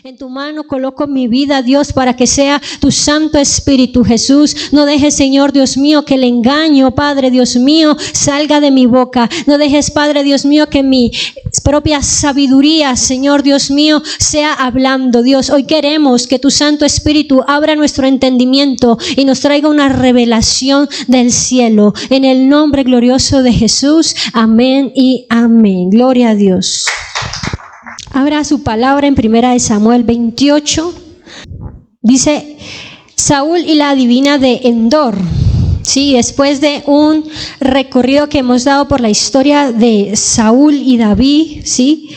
En tu mano coloco mi vida, Dios, para que sea tu Santo Espíritu, Jesús. No dejes, Señor Dios mío, que el engaño, Padre Dios mío, salga de mi boca. No dejes, Padre Dios mío, que mi propia sabiduría, Señor Dios mío, sea hablando. Dios, hoy queremos que tu Santo Espíritu abra nuestro entendimiento y nos traiga una revelación del cielo. En el nombre glorioso de Jesús. Amén y amén. Gloria a Dios. Abra su palabra en 1 Samuel 28. Dice Saúl y la adivina de Endor. Sí, después de un recorrido que hemos dado por la historia de Saúl y David, sí,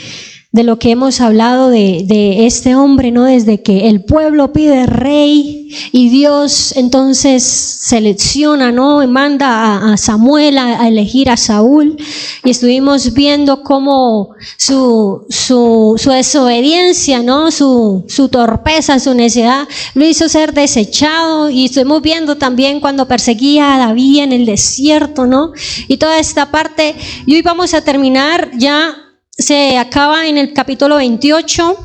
de lo que hemos hablado de este hombre, ¿no? Desde que el pueblo pide rey y Dios entonces selecciona, ¿no? Y manda a Samuel a elegir a Saúl, y estuvimos viendo cómo su desobediencia, ¿no? Su torpeza, su necedad lo hizo ser desechado, y estuvimos viendo también cuando perseguía a David en el desierto, ¿no? Y toda esta parte, y hoy vamos a terminar ya. Se acaba en el capítulo 28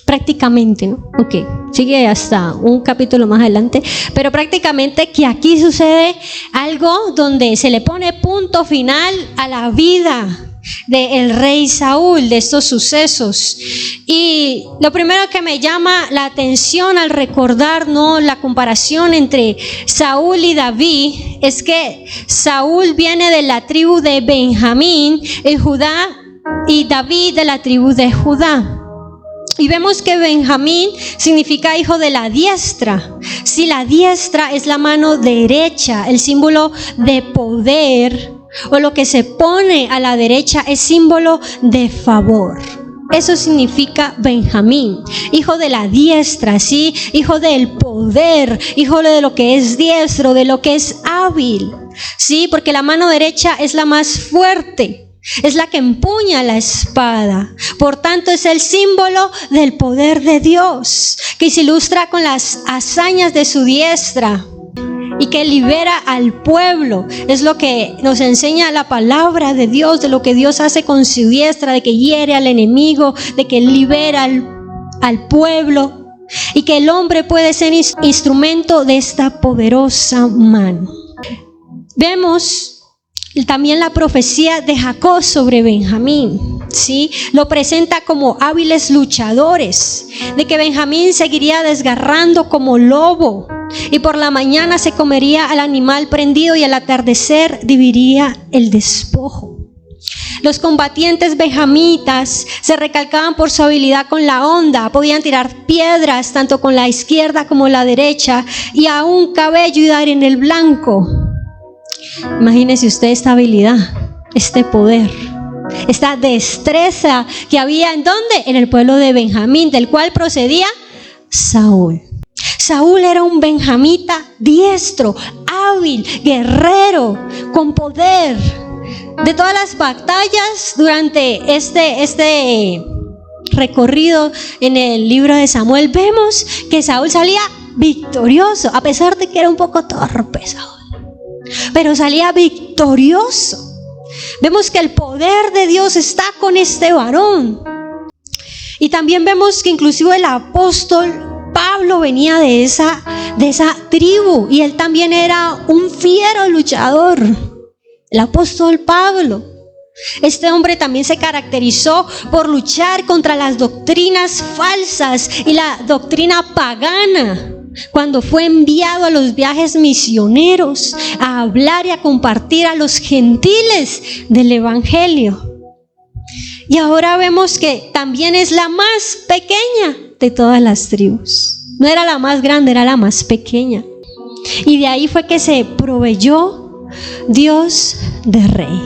prácticamente, ¿no? Ok, sigue hasta un capítulo más adelante, pero prácticamente que aquí sucede algo donde se le pone punto final a la vida del rey Saúl, de estos sucesos. Y lo primero que me llama la atención al recordar, ¿no?, la comparación entre Saúl y David, es que Saúl viene de la tribu de Benjamín en Judá, y David de la tribu de Judá. Y vemos que Benjamín significa hijo de la diestra. Si la diestra es la mano derecha, el símbolo de poder, o lo que se pone a la derecha es símbolo de favor. Eso significa Benjamín, hijo de la diestra, ¿sí? Hijo del poder, hijo de lo que es diestro, de lo que es hábil, ¿sí? Porque la mano derecha es la más fuerte. Es la que empuña la espada. Por tanto, es el símbolo del poder de Dios, que se ilustra con las hazañas de su diestra y que libera al pueblo. Es lo que nos enseña la palabra de Dios, de lo que Dios hace con su diestra, de que hiere al enemigo, de que libera al pueblo, y que el hombre puede ser instrumento de esta poderosa mano. Vemos también la profecía de Jacob sobre Benjamín, ¿sí? Lo presenta como hábiles luchadores, de que Benjamín seguiría desgarrando como lobo, y por la mañana se comería al animal prendido, y al atardecer dividiría el despojo. Los combatientes benjamitas se recalcaban por su habilidad con la honda. Podían tirar piedras tanto con la izquierda como la derecha, y aún cabello y dar en el blanco. Imagínese usted esta habilidad, este poder, esta destreza que había ¿en dónde? En el pueblo de Benjamín, del cual procedía Saúl. Saúl era un benjamita diestro, hábil, guerrero, con poder. De todas las batallas durante este recorrido en el libro de Samuel, vemos que Saúl salía victorioso, a pesar de que era un poco torpe Saúl, pero salía victorioso. Vemos que el poder de Dios está con este varón. Y también vemos que inclusive el apóstol Pablo venía de esa tribu, y él también era un fiero luchador. El apóstol Pablo, este hombre también se caracterizó por luchar contra las doctrinas falsas y la doctrina pagana, cuando fue enviado a los viajes misioneros a hablar y a compartir a los gentiles del evangelio. Y ahora vemos que también es la más pequeña de todas las tribus. No era la más grande, era la más pequeña. Y de ahí fue que se proveyó Dios de rey.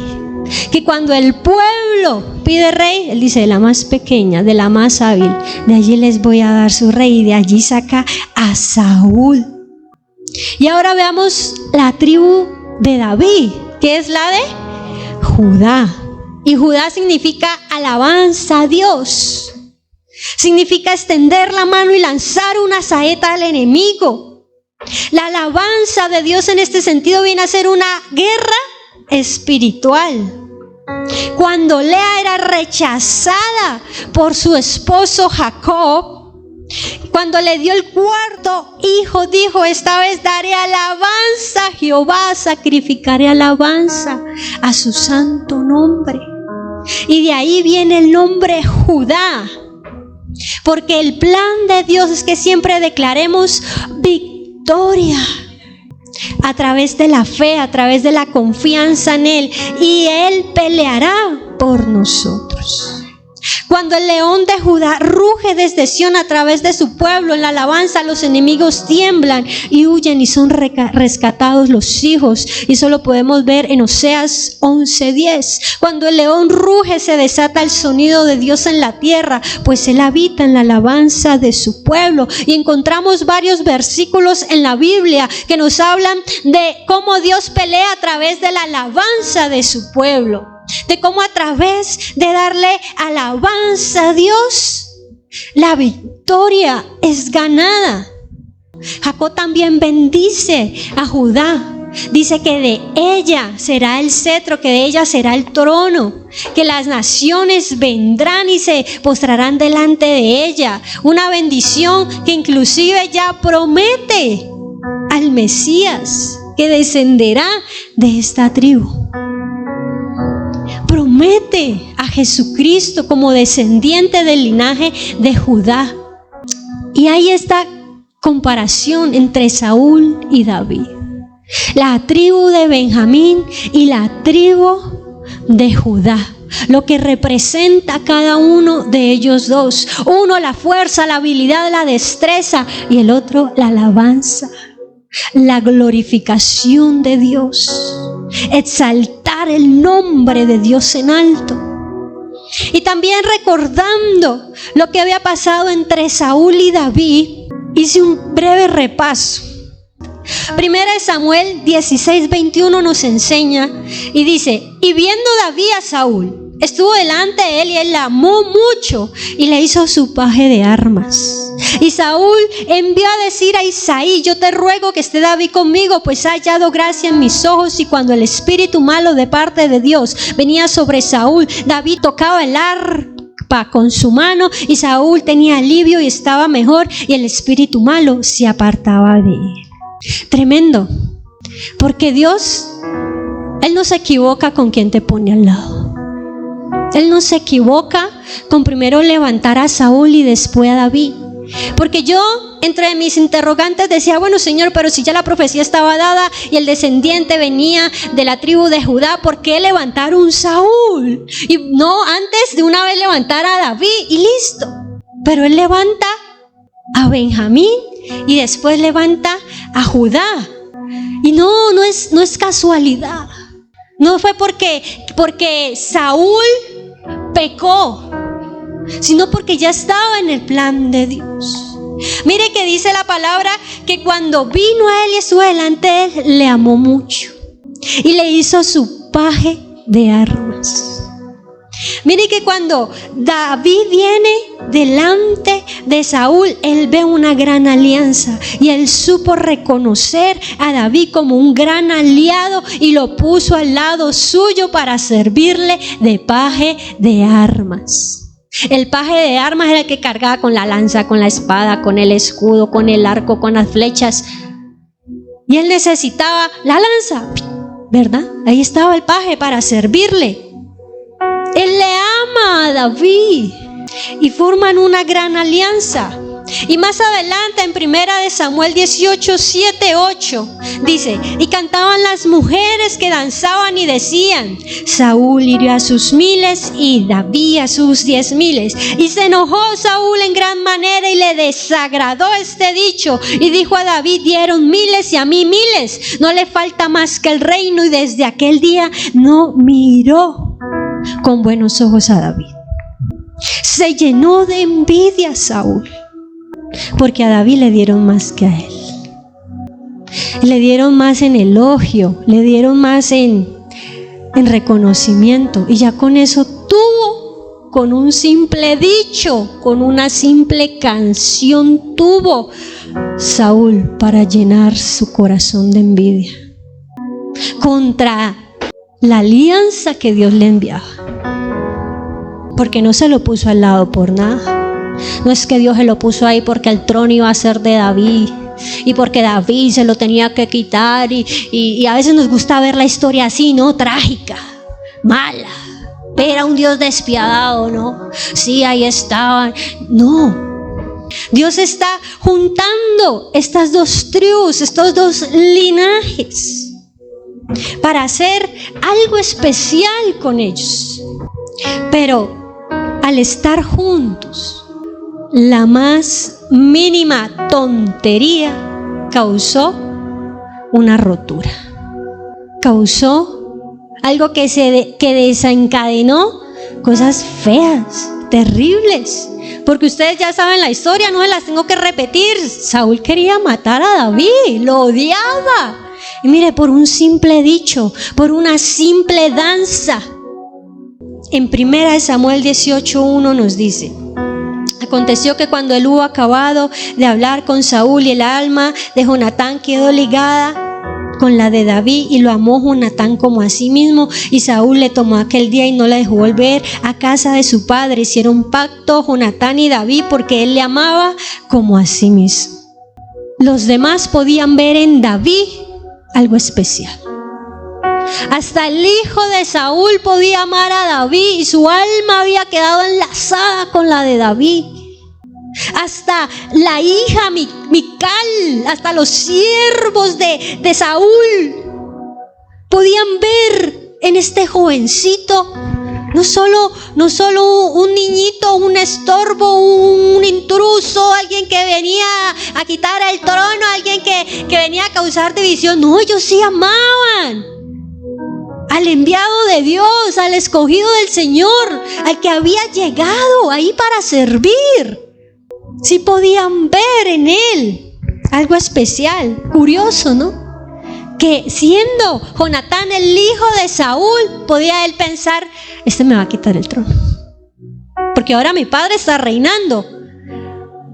Que cuando el pueblo pide rey, él dice: de la más pequeña, de la más hábil, de allí les voy a dar su rey. Y de allí saca a Saúl. Y ahora veamos la tribu de David, que es la de Judá. Y Judá significa alabanza a Dios. Significa extender la mano y lanzar una saeta al enemigo. La alabanza de Dios en este sentido viene a ser una guerra espiritual. Cuando Lea era rechazada por su esposo Jacob, cuando le dio el cuarto hijo, dijo: esta vez daré alabanza a Jehová, sacrificaré alabanza a su santo nombre. Y de ahí viene el nombre Judá, porque el plan de Dios es que siempre declaremos victoria a través de la fe, a través de la confianza en Él, y Él peleará por nosotros. Cuando el león de Judá ruge desde Sión a través de su pueblo en la alabanza, los enemigos tiemblan y huyen y son rescatados los hijos. Y eso lo podemos ver en Oseas 11:10. Cuando el león ruge, se desata el sonido de Dios en la tierra, pues Él habita en la alabanza de su pueblo. Y encontramos varios versículos en la Biblia que nos hablan de cómo Dios pelea a través de la alabanza de su pueblo. De cómo a través de darle alabanza a Dios, la victoria es ganada. Jacob también bendice a Judá. Dice que de ella será el cetro, que de ella será el trono, que las naciones vendrán y se postrarán delante de ella. Una bendición que inclusive ya promete al Mesías, que descenderá de esta tribu. Promete a Jesucristo como descendiente del linaje de Judá. Y hay esta comparación entre Saúl y David. La tribu de Benjamín y la tribu de Judá. Lo que representa cada uno de ellos dos. Uno la fuerza, la habilidad, la destreza, y el otro la alabanza, la glorificación de Dios. Exaltar el nombre de Dios en alto. Y también recordando lo que había pasado entre Saúl y David, hice un breve repaso. Primera de Samuel 16:21 nos enseña y dice: y viendo David a Saúl, estuvo delante de él y él la amó mucho y le hizo su paje de armas. Y Saúl envió a decir a Isaí: yo te ruego que esté David conmigo, pues ha hallado gracia en mis ojos. Y cuando el espíritu malo de parte de Dios venía sobre Saúl, David tocaba el arpa con su mano y Saúl tenía alivio y estaba mejor, y el espíritu malo se apartaba de él. Tremendo, porque Dios, Él no se equivoca con quien te pone al lado. Él no se equivoca con primero levantar a Saúl y después a David. Porque yo, entre mis interrogantes, decía: bueno, Señor, pero si ya la profecía estaba dada y el descendiente venía de la tribu de Judá, ¿por qué levantar un Saúl? Y no antes de una vez levantar a David y listo. Pero Él levanta a Benjamín y después levanta a Judá. Y no es casualidad. No fue porque Saúl pecó, sino porque ya estaba en el plan de Dios. Mire que dice la palabra que cuando vino a él y estuvo delante de él, le amó mucho y le hizo su paje de armas. Mire que cuando David viene delante de Saúl, él ve una gran alianza y él supo reconocer a David como un gran aliado y lo puso al lado suyo para servirle de paje de armas. El paje de armas era el que cargaba con la lanza, con la espada, con el escudo, con el arco, con las flechas. Y él necesitaba la lanza, ¿verdad? Ahí estaba el paje para servirle. Él le ama a David y forman una gran alianza. Y más adelante en Primera de Samuel 18:7-8 dice: y cantaban las mujeres que danzaban y decían: Saúl hirió a sus 1000 y David a sus 10,000. Y se enojó Saúl en gran manera y le desagradó este dicho y dijo a David: dieron 1000 y a mí 1000, no le falta más que el reino. Y desde aquel día no miró con buenos ojos a David. Se llenó de envidia Saúl, porque a David le dieron más que a él. Le dieron más en elogio, le dieron más en reconocimiento. Y ya con eso tuvo, con un simple dicho, con una simple canción, tuvo Saúl para llenar su corazón de envidia contra la alianza que Dios le enviaba, porque no se lo puso al lado por nada. No es que Dios se lo puso ahí porque el trono iba a ser de David y porque David se lo tenía que quitar, y a veces nos gusta ver la historia así, ¿no? Trágica, mala. Era un Dios despiadado, ¿no? Sí, ahí estaban. No. Dios está juntando estas dos tribus, estos dos linajes, para hacer algo especial con ellos. Pero al estar juntos, la más mínima tontería causó una rotura. Causó algo que desencadenó cosas feas, terribles. Porque ustedes ya saben la historia, no se las tengo que repetir. Saúl quería matar a David, lo odiaba. Y mire, por un simple dicho, por una simple danza. En 1 Samuel 18:1 nos dice: aconteció que cuando él hubo acabado de hablar con Saúl, y el alma de Jonatán quedó ligada con la de David, y lo amó Jonatán como a sí mismo, y Saúl le tomó aquel día y no le dejó volver a casa de su padre. Hicieron pacto Jonatán y David porque él le amaba como a sí mismo. Los demás podían ver en David algo especial. Hasta el hijo de Saúl podía amar a David y su alma había quedado enlazada con la de David. Hasta la hija Mical, hasta los siervos de Saúl podían ver en este jovencito no solo un niñito, un estorbo, un intruso, alguien que venía a quitar el trono, alguien que venía a causar división. No, ellos sí amaban al enviado de Dios, al escogido del Señor, al que había llegado ahí para servir. Sí podían ver en él algo especial. Curioso, ¿no? Que siendo Jonatán el hijo de Saúl, podía él pensar: este me va a quitar el trono, porque ahora mi padre está reinando,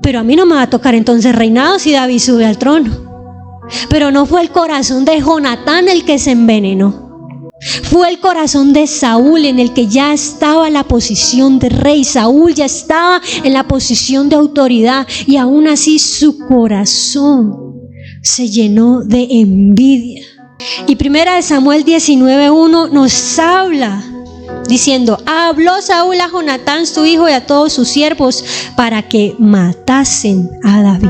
pero a mí no me va a tocar entonces reinado si David sube al trono. Pero no fue el corazón de Jonatán el que se envenenó. Fue el corazón de Saúl, en el que ya estaba la posición de rey. Saúl ya estaba en la posición de autoridad, y aún así su corazón se llenó de envidia. Y 1 Samuel 19:1 nos habla diciendo: habló Saúl a Jonatán su hijo y a todos sus siervos para que matasen a David.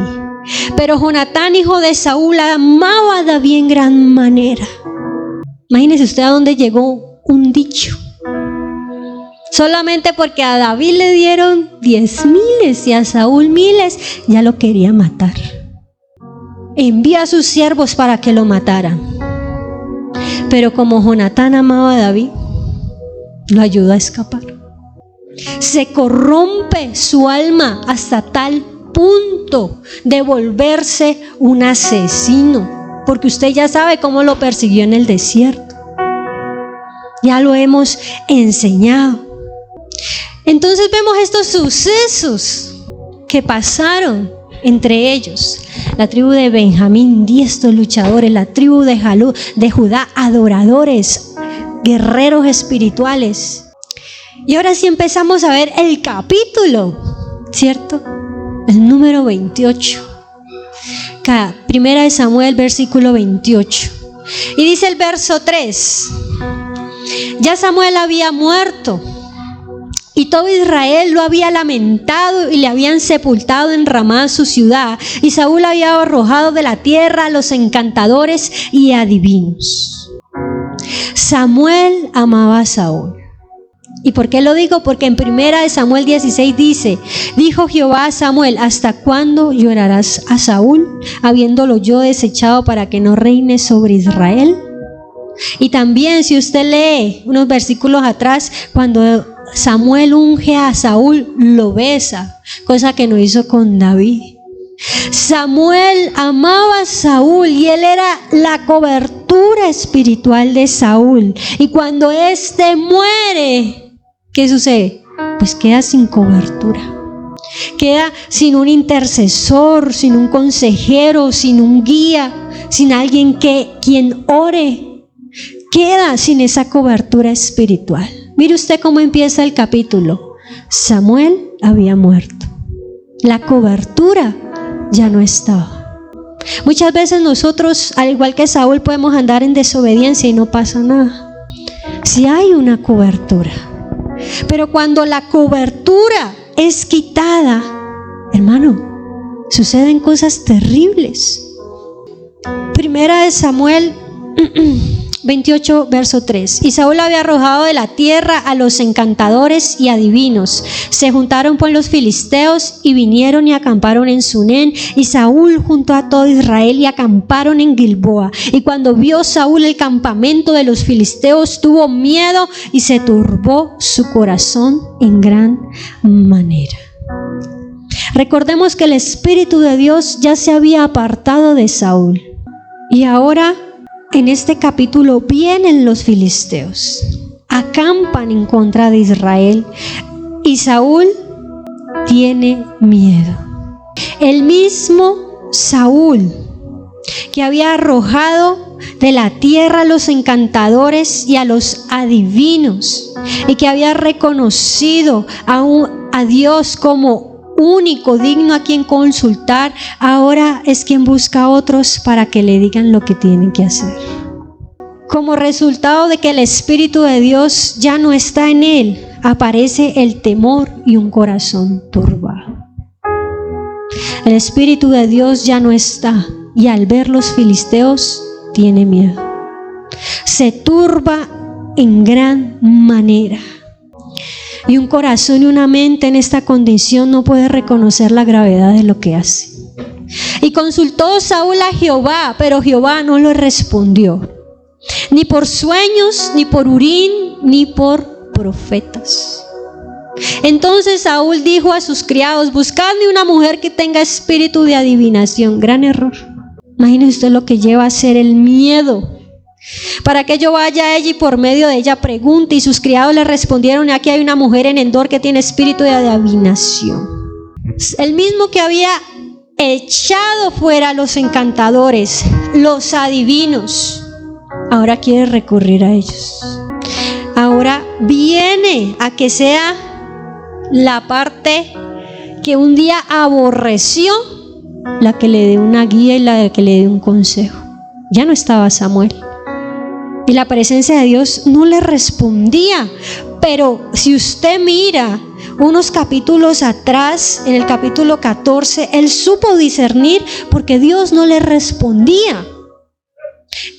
Pero Jonatán, hijo de Saúl, amaba a David en gran manera. Imagínese usted a dónde llegó un dicho. Solamente porque a David le dieron 10,000 y a Saúl 1,000, ya lo quería matar. Envía a sus siervos para que lo mataran. Pero como Jonatán amaba a David, lo ayudó a escapar. Se corrompe su alma hasta tal punto de volverse un asesino. Porque usted ya sabe cómo lo persiguió en el desierto. Ya lo hemos enseñado. Entonces vemos estos sucesos que pasaron entre ellos. La tribu de Benjamín, diestros luchadores. La tribu de Judá, adoradores, guerreros espirituales. Y ahora sí empezamos a ver el capítulo, ¿cierto? El número 28. 1 Samuel, versículo 28. Y dice el verso 3: ya Samuel había muerto, y todo Israel lo había lamentado, y le habían sepultado en Ramá, su ciudad. Y Saúl había arrojado de la tierra a los encantadores y adivinos. Samuel amaba a Saúl. ¿Y por qué lo digo? Porque en 1 Samuel 16 dice: dijo Jehová a Samuel: ¿hasta cuándo llorarás a Saúl, habiéndolo yo desechado para que no reine sobre Israel? Y también, si usted lee unos versículos atrás, cuando Samuel unge a Saúl, lo besa, cosa que no hizo con David. Samuel amaba a Saúl y él era la cobertura espiritual de Saúl. Y cuando éste muere, ¿qué sucede? Pues queda sin cobertura. Queda sin un intercesor, sin un consejero, sin un guía, sin alguien quien ore. Queda sin esa cobertura espiritual. Mire usted cómo empieza el capítulo. Samuel había muerto. La cobertura ya no estaba. Muchas veces nosotros, al igual que Saúl, podemos andar en desobediencia y no pasa nada. Si hay una cobertura. Pero cuando la cobertura es quitada, hermano, suceden cosas terribles. Primera de Samuel 28, verso 3. Y Saúl había arrojado de la tierra a los encantadores y adivinos. Se juntaron pues los filisteos y vinieron y acamparon en Sunén. Y Saúl juntó a todo Israel y acamparon en Gilboa. Y cuando vio Saúl el campamento de los filisteos, tuvo miedo y se turbó su corazón en gran manera. Recordemos que el Espíritu de Dios ya se había apartado de Saúl. Y ahora en este capítulo vienen los filisteos, acampan en contra de Israel y Saúl tiene miedo. El mismo Saúl que había arrojado de la tierra a los encantadores y a los adivinos y que había reconocido a Dios como único, digno a quien consultar, ahora es quien busca a otros para que le digan lo que tienen que hacer. Como resultado de que el Espíritu de Dios ya no está en él, aparece el temor y un corazón turbado. El Espíritu de Dios ya no está y al ver los filisteos tiene miedo. Se turba en gran manera. Y un corazón y una mente en esta condición no puede reconocer la gravedad de lo que hace. Y consultó Saúl a Jehová, pero Jehová no le respondió, ni por sueños, ni por Urim, ni por profetas. Entonces Saúl dijo a sus criados: buscadme una mujer que tenga espíritu de adivinación. Gran error. Imagínese usted lo que lleva a ser el miedo. Para que yo vaya a ella y por medio de ella pregunte. Y sus criados le respondieron: aquí hay una mujer en Endor que tiene espíritu de adivinación. El mismo que había echado fuera a los encantadores, los adivinos, ahora quiere recurrir a ellos. Ahora viene a que sea la parte que un día aborreció la que le dé una guía y la que le dé un consejo. Ya no estaba Samuel. Y la presencia de Dios no le respondía. Pero si usted mira unos capítulos atrás, en el capítulo 14, él supo discernir porque Dios no le respondía.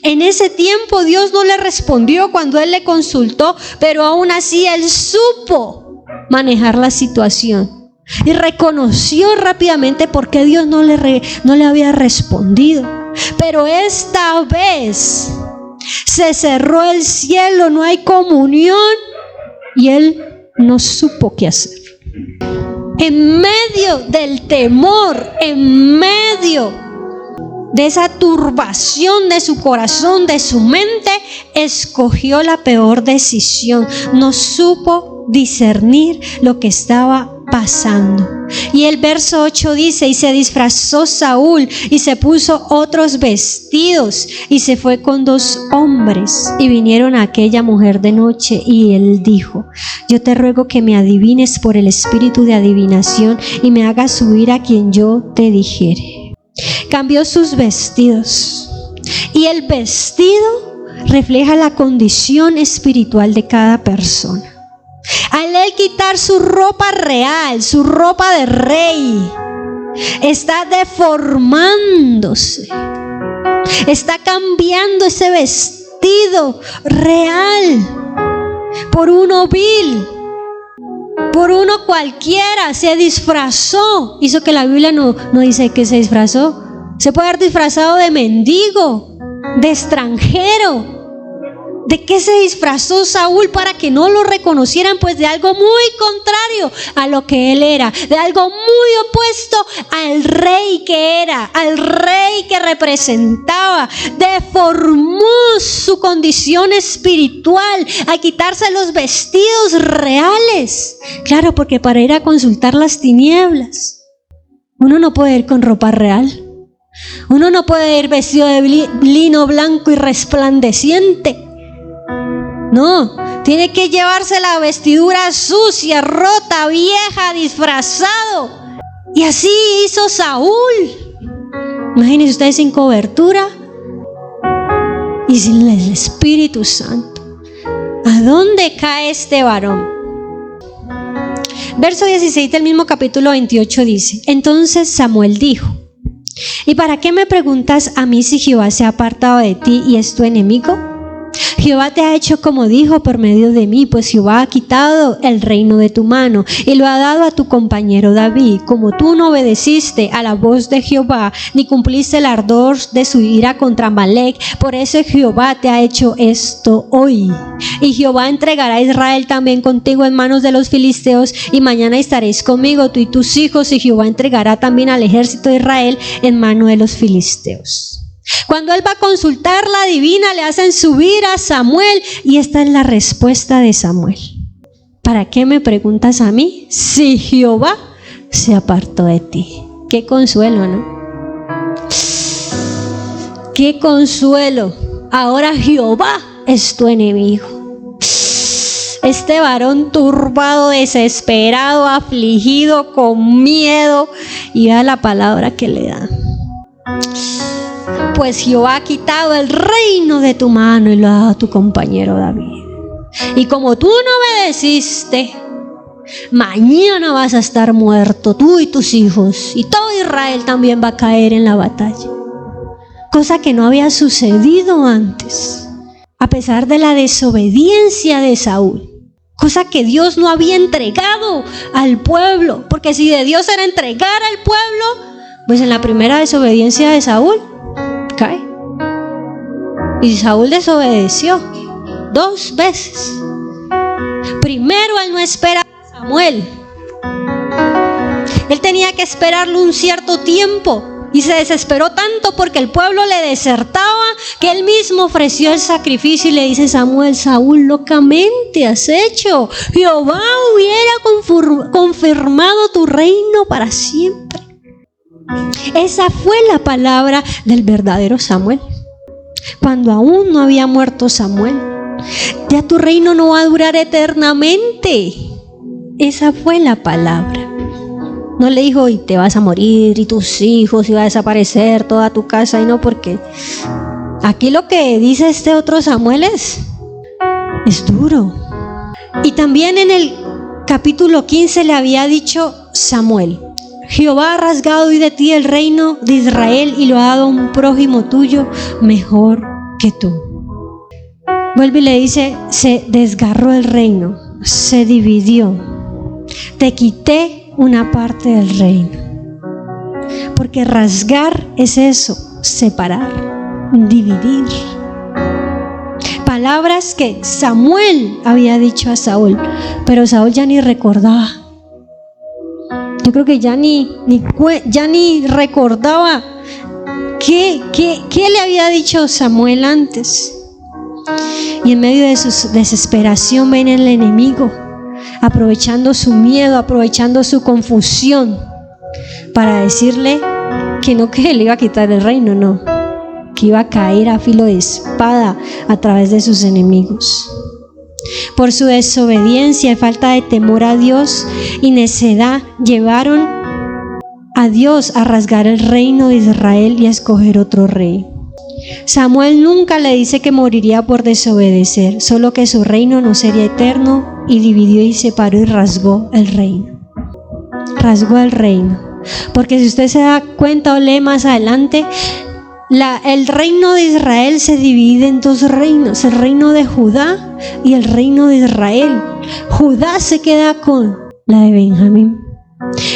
En ese tiempo Dios no le respondió cuando él le consultó, pero aún así él supo manejar la situación. Y reconoció rápidamente por qué Dios no le había respondido. Pero esta vez se cerró el cielo, no hay comunión y él no supo qué hacer. En medio del temor, en medio de esa turbación de su corazón, de su mente, escogió la peor decisión. No supo discernir lo que estaba pasando. Y el verso 8 dice: y se disfrazó Saúl y se puso otros vestidos y se fue con 2 hombres y vinieron a aquella mujer de noche, y él dijo: yo te ruego que me adivines por el espíritu de adivinación y me hagas subir a quien yo te dijere. Cambió sus vestidos, y el vestido refleja la condición espiritual de cada persona. Al él quitar su ropa real, su ropa de rey, está deformándose, está cambiando ese vestido real por uno vil, por uno cualquiera. Se disfrazó. Hizo que la Biblia no dice que se disfrazó. Se puede haber disfrazado de mendigo, de extranjero. ¿De qué se disfrazó Saúl para que no lo reconocieran? Pues de algo muy contrario a lo que él era, de algo muy opuesto al rey que era, al rey que representaba. Deformó su condición espiritual al quitarse los vestidos reales. Claro, porque para ir a consultar las tinieblas, uno no puede ir con ropa real. Uno no puede ir vestido de lino blanco y resplandeciente. No, tiene que llevarse la vestidura sucia, rota, vieja, disfrazado. Y así hizo Saúl. Imagínense ustedes sin cobertura y sin el Espíritu Santo. ¿A dónde cae este varón? Verso 16 del mismo capítulo 28 dice: entonces Samuel dijo: ¿y para qué me preguntas a mí si Jehová se ha apartado de ti y es tu enemigo? Jehová te ha hecho como dijo por medio de mí, pues Jehová ha quitado el reino de tu mano y lo ha dado a tu compañero David. Como tú no obedeciste a la voz de Jehová, ni cumpliste el ardor de su ira contra Amalec, por eso Jehová te ha hecho esto hoy. Y Jehová entregará a Israel también contigo en manos de los filisteos, y mañana estaréis conmigo tú y tus hijos, y Jehová entregará también al ejército de Israel en mano de los filisteos. Cuando él va a consultar la divina, le hacen subir a Samuel, y esta es la respuesta de Samuel: ¿para qué me preguntas a mí si Jehová se apartó de ti? Qué consuelo, ¿no? Qué consuelo. Ahora Jehová es tu enemigo. Este varón turbado, desesperado, afligido, con miedo, y vea la palabra que le da: pues Jehová ha quitado el reino de tu mano y lo ha dado a tu compañero David. Y como tú no obedeciste, mañana vas a estar muerto, tú y tus hijos, y todo Israel también va a caer en la batalla. Cosa que no había sucedido antes, a pesar de la desobediencia de Saúl. Cosa que Dios no había entregado al pueblo, porque si de Dios era entregar al pueblo, pues en la primera desobediencia de Saúl cae. Y Saúl desobedeció 2 veces. Primero, él no esperaba a Samuel. Él tenía que esperarlo un cierto tiempo, y se desesperó tanto porque el pueblo le desertaba, que él mismo ofreció el sacrificio y le dice: Samuel, Saúl, locamente has hecho. Jehová hubiera confirmado tu reino para siempre. Esa fue la palabra del verdadero Samuel, cuando aún no había muerto Samuel. Ya tu reino no va a durar eternamente. Esa fue la palabra. No le dijo: y te vas a morir, y tus hijos, y va a desaparecer toda tu casa. Y no, porque aquí lo que dice este otro Samuel es duro. Y también en el capítulo 15 le había dicho Samuel: Jehová ha rasgado hoy de ti el reino de Israel y lo ha dado a un prójimo tuyo mejor que tú. Vuelve y le dice: se desgarró el reino, se dividió, te quité una parte del reino. Porque rasgar es eso, separar, dividir. Palabras que Samuel había dicho a Saúl, pero Saúl ya ni recordaba. Yo creo que ya ni recordaba qué le había dicho Samuel antes. Y en medio de su desesperación viene el enemigo, aprovechando su miedo, aprovechando su confusión, para decirle que no, que le iba a quitar el reino, no, que iba a caer a filo de espada a través de sus enemigos. Por su desobediencia y falta de temor a Dios y necedad, llevaron a Dios a rasgar el reino de Israel y a escoger otro rey. Samuel nunca le dice que moriría por desobedecer, solo que su reino no sería eterno, y dividió y separó y rasgó el reino. Rasgó el reino. Porque si usted se da cuenta o lee más adelante, el reino de Israel se divide en 2 reinos: el reino de Judá y el reino de Israel. Judá se queda con la de Benjamín,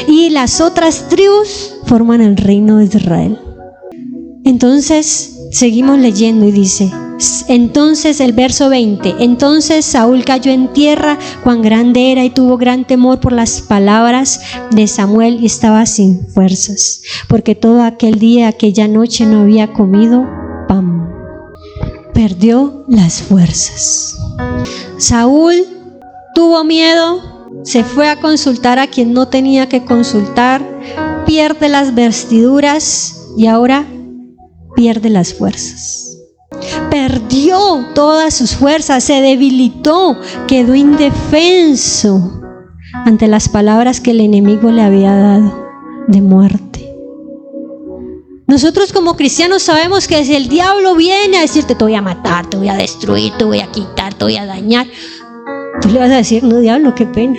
y las otras tribus forman el reino de Israel. Entonces seguimos leyendo y dice, entonces el verso 20: entonces Saúl cayó en tierra, cuán grande era, y tuvo gran temor por las palabras de Samuel, y estaba sin fuerzas, porque todo aquel día, aquella noche, no había comido pan. Perdió las fuerzas. Saúl tuvo miedo, se fue a consultar a quien no tenía que consultar, pierde las vestiduras y ahora pierde las fuerzas. Perdió todas sus fuerzas, se debilitó, quedó indefenso ante las palabras que el enemigo le había dado. de muerte. Nosotros como cristianos sabemos que si el diablo viene a decirte: te voy a matar, te voy a destruir, te voy a quitar, te voy a dañar, tú le vas a decir: no, diablo, qué pena,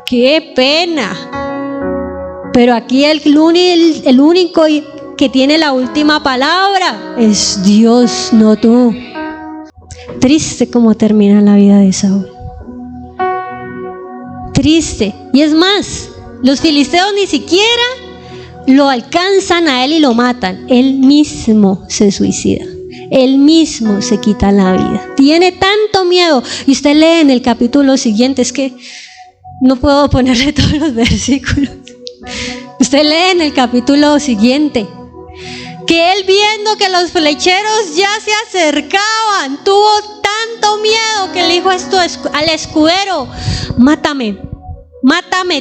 qué pena. Pero aquí el único que tiene la última palabra es Dios, no tú. Triste como termina la vida de Saúl. Triste. Y es más, los filisteos ni siquiera lo alcanzan a él y lo matan. Él mismo se suicida. Él mismo se quita la vida. Tiene tanto miedo. Y usted lee en el capítulo siguiente, es que no puedo ponerle todos los versículos. Usted lee en el capítulo siguiente que él, viendo que los flecheros ya se acercaban, tuvo tanto miedo que le dijo esto al escudero: mátame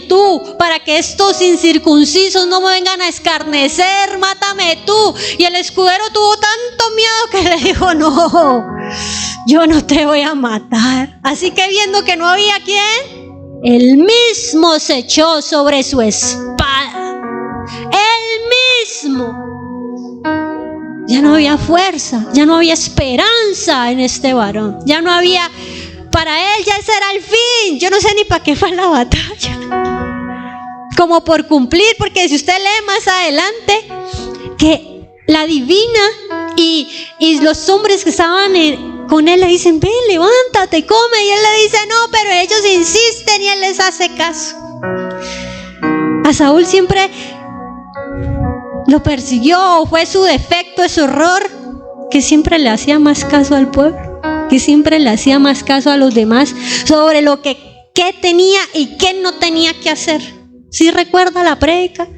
tú, para que estos incircuncisos no me vengan a escarnecer, mátame tú. Y el escudero tuvo tanto miedo que le dijo: no, yo no te voy a matar. Así que, viendo que no había quien, él mismo se echó sobre su espada. Él mismo. Ya no había fuerza, ya no había esperanza en este varón. Ya no había, para él ya ese era el fin. Yo no sé ni para qué fue la batalla. Como por cumplir, porque si usted lee más adelante que la divina y los hombres que estaban con él le dicen: ven, levántate, come. Y él le dice: no, pero ellos insisten y él les hace caso. A Saúl siempre lo persiguió, fue su defecto, su error, que siempre le hacía más caso al pueblo, que siempre le hacía más caso a los demás sobre lo que tenía y qué no tenía que hacer. ¿Sí recuerda la prédica?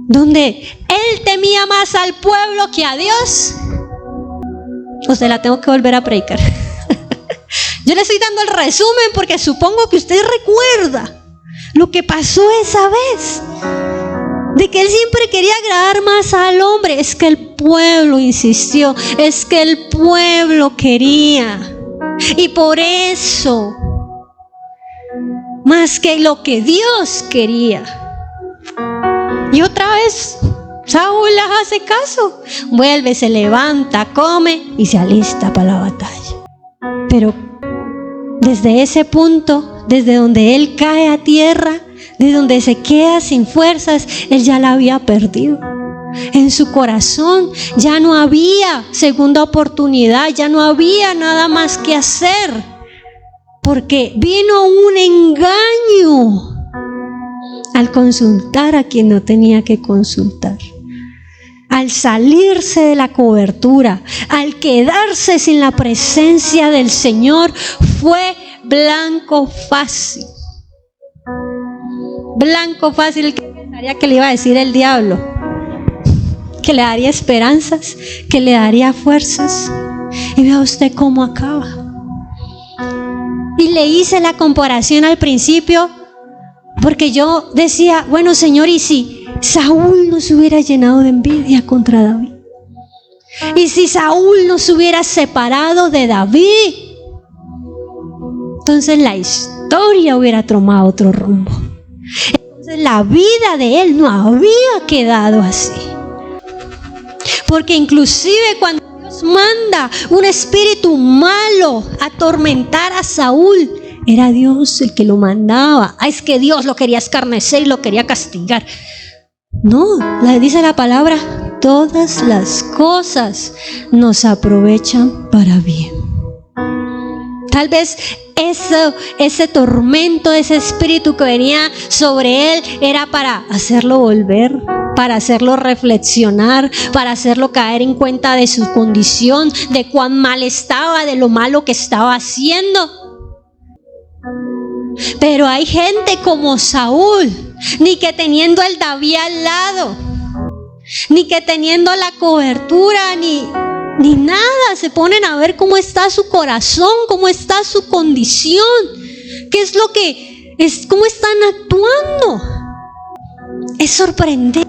Donde él temía más al pueblo que a Dios. O sea, la tengo que volver a predicar. Yo le estoy dando el resumen porque supongo que usted recuerda lo que pasó esa vez. De que él siempre quería agradar más al hombre. Es que el pueblo insistió, es que el pueblo quería. Y por eso, más que lo que Dios quería. Y otra vez Saúl les hace caso. Vuelve, se levanta, come y se alista para la batalla. Pero desde ese punto, desde donde él cae a tierra, de donde se queda sin fuerzas, él ya la había perdido. En su corazón ya no había segunda oportunidad, ya no había nada más que hacer, porque vino un engaño al consultar a quien no tenía que consultar, al salirse de la cobertura, al quedarse sin la presencia del Señor. Fue blanco fácil. Blanco fácil. ¿Qué pensaría que le iba a decir el diablo? Que le daría esperanzas, que le daría fuerzas. Y vea usted cómo acaba. Y le hice la comparación al principio, porque yo decía: bueno, Señor, ¿y si Saúl no se hubiera llenado de envidia contra David? ¿Y si Saúl no se hubiera separado de David? Entonces la historia hubiera tomado otro rumbo. Entonces la vida de él no había quedado así. Porque inclusive cuando Dios manda un espíritu malo a atormentar a Saúl, era Dios el que lo mandaba. Es que Dios lo quería escarnecer y lo quería castigar. No, dice la palabra: todas las cosas nos aprovechan para bien. Tal vez ese tormento, ese espíritu que venía sobre él era para hacerlo volver, para hacerlo reflexionar, para hacerlo caer en cuenta de su condición, de cuán mal estaba, de lo malo que estaba haciendo. Pero hay gente como Saúl, ni que teniendo el David al lado, ni que teniendo la cobertura, ni nada, se ponen a ver cómo está su corazón, cómo está su condición, qué es lo que es, cómo están actuando. Es sorprendente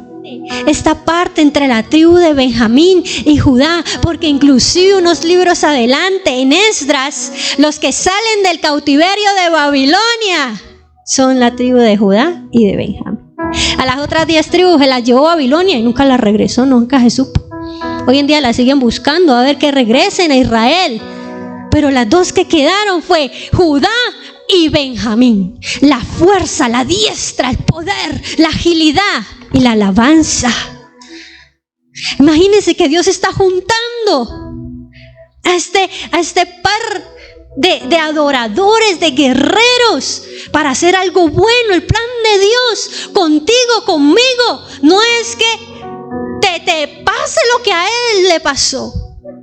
esta parte entre la tribu de Benjamín y Judá, porque inclusive unos libros adelante, en Esdras, los que salen del cautiverio de Babilonia son la tribu de Judá y de Benjamín. A las otras 10 tribus se las llevó a Babilonia y nunca las regresó, nunca se supo. Hoy en día las siguen buscando a ver que regresen a Israel. Pero las dos que quedaron fue Judá y Benjamín. La fuerza, la diestra, el poder, la agilidad y la alabanza. Imagínense que Dios está juntando a este par de adoradores, de guerreros, para hacer algo bueno. El plan de Dios contigo, conmigo, no es que te pase lo que a él le pasó,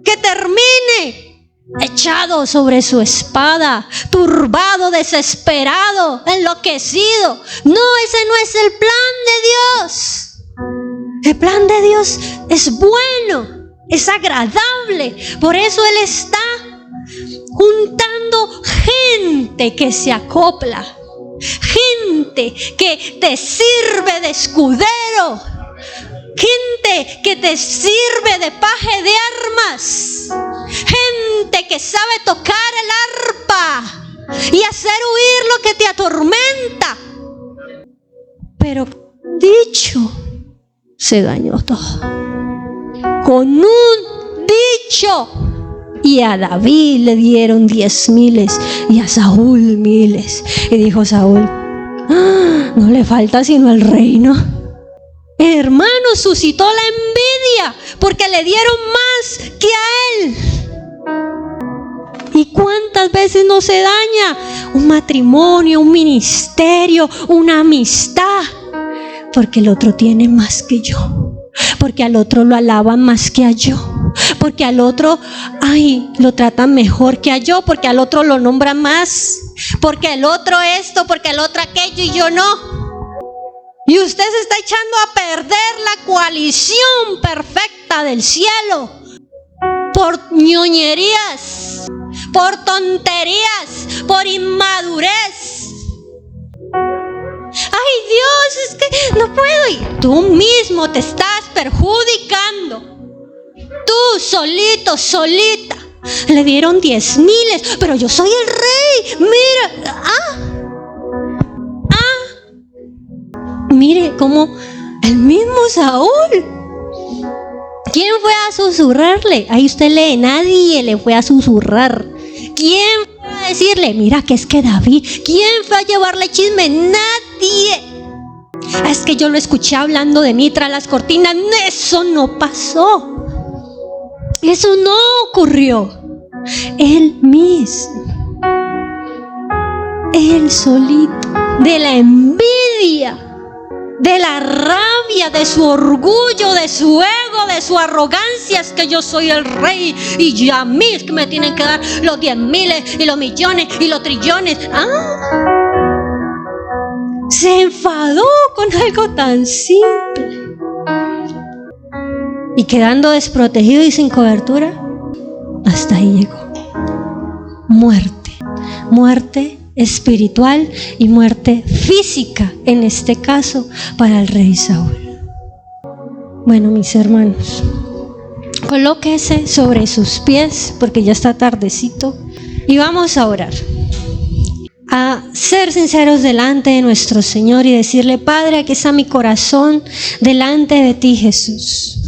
que termine echado sobre su espada, turbado, desesperado, enloquecido. No, ese no es el plan de Dios. El plan de Dios es bueno, es agradable. Por eso Él está juntando gente que se acopla, gente que te sirve de escudero, gente que te sirve de paje de armas, gente que sabe tocar el arpa y hacer huir lo que te atormenta. Pero dicho, se dañó todo con un dicho. Y a David le dieron 10,000 y a Saúl 1,000. Y dijo Saúl: no le falta sino el reino. Hermano, suscitó la envidia porque le dieron más que a él. ¿Y cuántas veces no se daña un matrimonio, un ministerio, una amistad? Porque el otro tiene más que yo, porque al otro lo alaban más que a yo, porque al otro, lo tratan mejor que a yo, porque al otro lo nombran más, porque el otro esto, porque el otro aquello y yo no. Y usted se está echando a perder la coalición perfecta del cielo por ñoñerías, por tonterías, por inmadurez. Ay, Dios, es que no puedo. Y tú mismo te estás perjudicando. Tú solito, solita. Le dieron 10,000, pero yo soy el rey. Mira, mire cómo el mismo Saúl. ¿Quién fue a susurrarle? Ahí usted lee, nadie le fue a susurrar. ¿Quién fue a decirle, mira que es que David? ¿Quién fue a llevarle chisme? Nadie. Es que yo lo escuché hablando de mí tras las cortinas. Eso no pasó. Eso no ocurrió. Él mismo, él solito, de la envidia, de la rabia, de su orgullo, de su ego, de su arrogancia, es que yo soy el rey y ya a mí es que me tienen que dar los 10,000 y los millones y los trillones. Se enfadó con algo tan simple y quedando desprotegido y sin cobertura, hasta ahí llegó. Muerte espiritual y muerte física, en este caso para el rey Saúl. Bueno, mis hermanos, colóquese sobre sus pies porque ya está tardecito y vamos a orar, a ser sinceros delante de nuestro Señor y decirle: Padre, aquí está mi corazón delante de ti, Jesús.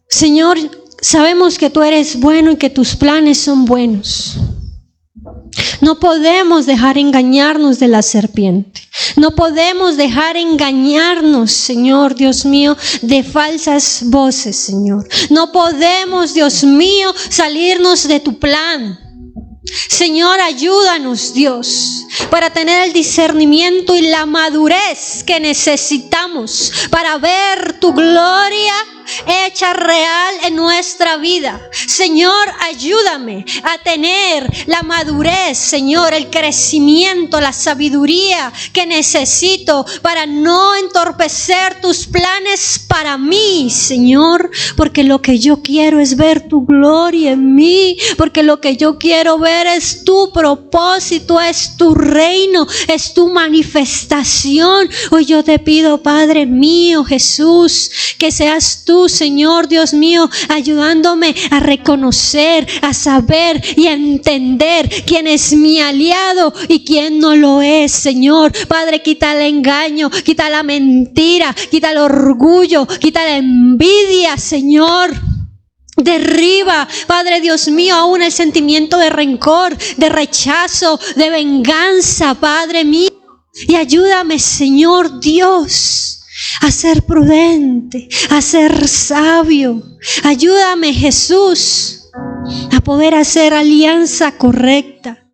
Señor, sabemos que tú eres bueno y que tus planes son buenos. No podemos dejar engañarnos de la serpiente. No podemos dejar engañarnos, Señor, Dios mío, de falsas voces, Señor. No podemos, Dios mío, salirnos de tu plan. Señor, ayúdanos, Dios, para tener el discernimiento y la madurez que necesitamos para ver tu gloria hecha real en nuestra vida. Señor, ayúdame a tener la madurez, Señor, el crecimiento, la sabiduría que necesito para no entorpecer tus planes para mí, Señor, porque lo que yo quiero es ver tu gloria en mí, porque lo que yo quiero ver es tu propósito, es tu reino, es tu manifestación. Hoy yo te pido, Padre mío, Jesús, que seas tú, Señor Dios mío, ayudándome a reconocer, a saber y a entender quién es mi aliado y quién no lo es, Señor. Padre, quita el engaño, quita la mentira, quita el orgullo, quita la envidia, Señor. Derriba, Padre Dios mío, aún el sentimiento de rencor, de rechazo, de venganza, Padre mío. Y ayúdame, Señor Dios, a ser prudente, a ser sabio. Ayúdame, Jesús, a poder hacer alianza correcta.